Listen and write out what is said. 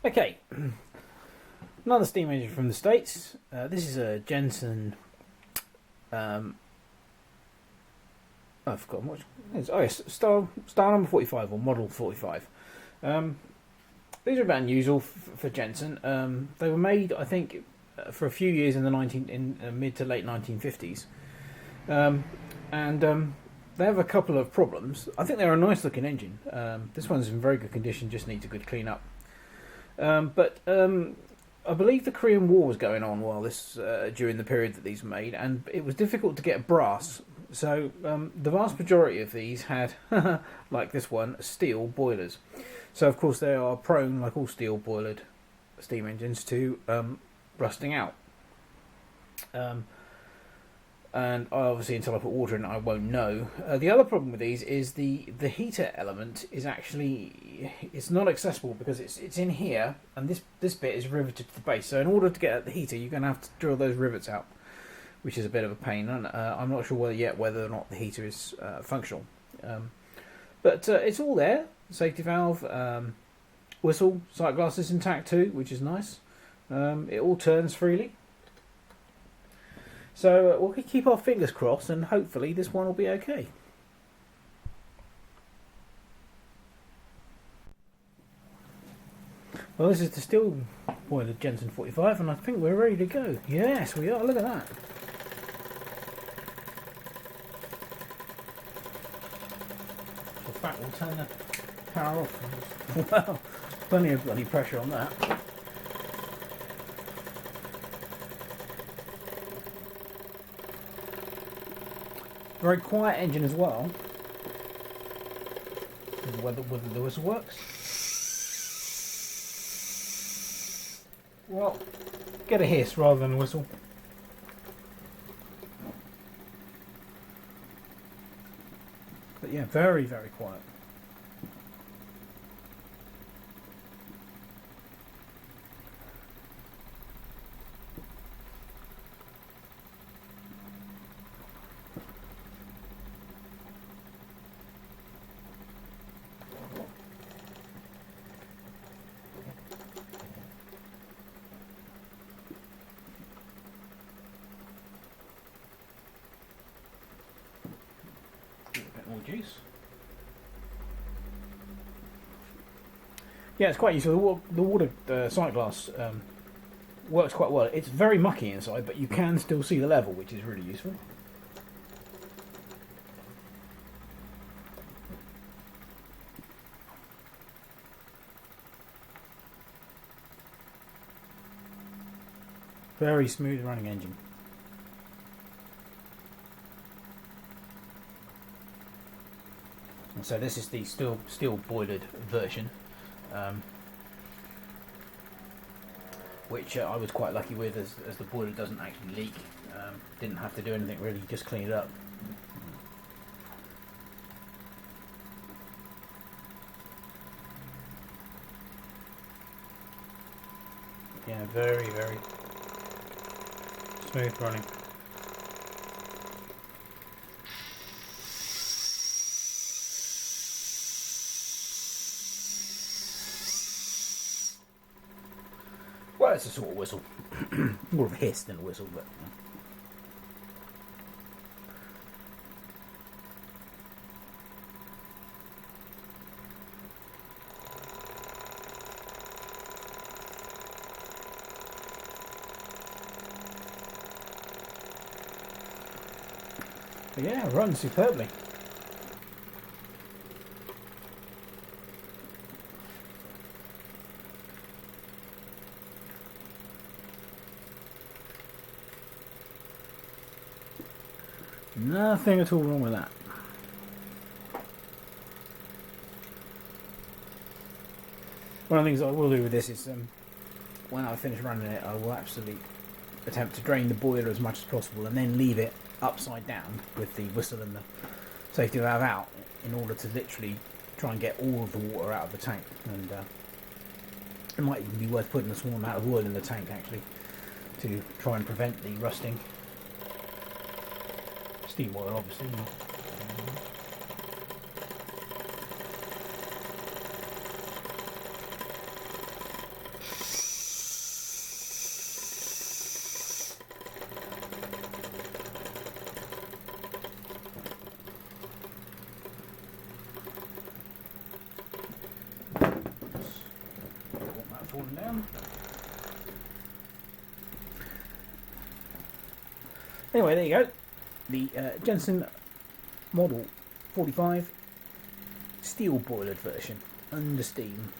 Okay, another steam engine from the States. This is a Jensen. Um, I've forgotten what it is. Oh yes, star number 45 or model 45. These are about unusual for Jensen. They were made, I think, for a few years in the mid to late 1950s, and they have a couple of problems. I think they're a nice looking engine. This one's in very good condition, just needs a good clean up. But I believe the Korean War was going on while this during the period that these were made, and it was difficult to get brass. So the vast majority of these had, like this one, steel boilers. So of course they are prone, like all steel boilered steam engines, to rusting out. And obviously until I put water in it I won't know. The other problem with these is the heater element is actually, it's not accessible because it's in here, and this bit is riveted to the base. So in order to get at the heater you're going to have to drill those rivets out, which is a bit of a pain, and I'm not sure whether or not the heater is functional. But it's all there. Safety valve, whistle, sight glass is intact too, which is nice. It all turns freely. So we'll keep our fingers crossed, and hopefully this one will be okay. Well, this is the steel boiler Jensen 45, and I think we're ready to go. Yes, we are. Look at that. In fact, we'll turn the power off. Wow, plenty of bloody pressure on that. Very quiet engine as well. Whether the whistle works. Well, get a hiss rather than a whistle. But yeah, very, very quiet. More juice. Yeah, it's quite useful. The water sight glass works quite well. It's very mucky inside, but you can still see the level, which is really useful. Very smooth running engine. So this is the steel boilered version, which I was quite lucky with, as the boiler doesn't actually leak. Didn't have to do anything really, just clean it up. Yeah, very, very smooth running. Well, it's a sort of whistle. More of a hiss than a whistle, but... But yeah, it runs superbly. Nothing at all wrong with that. One of the things I will do with this is, when I finish running it, I will absolutely attempt to drain the boiler as much as possible and then leave it upside down with the whistle and the safety valve out, in order to literally try and get all of the water out of the tank. And it might even be worth putting a small amount of oil in the tank actually to try and prevent the rusting. Steam oil, obviously. down. Anyway, there you go. The Jensen Model 45 steel boilered version under steam.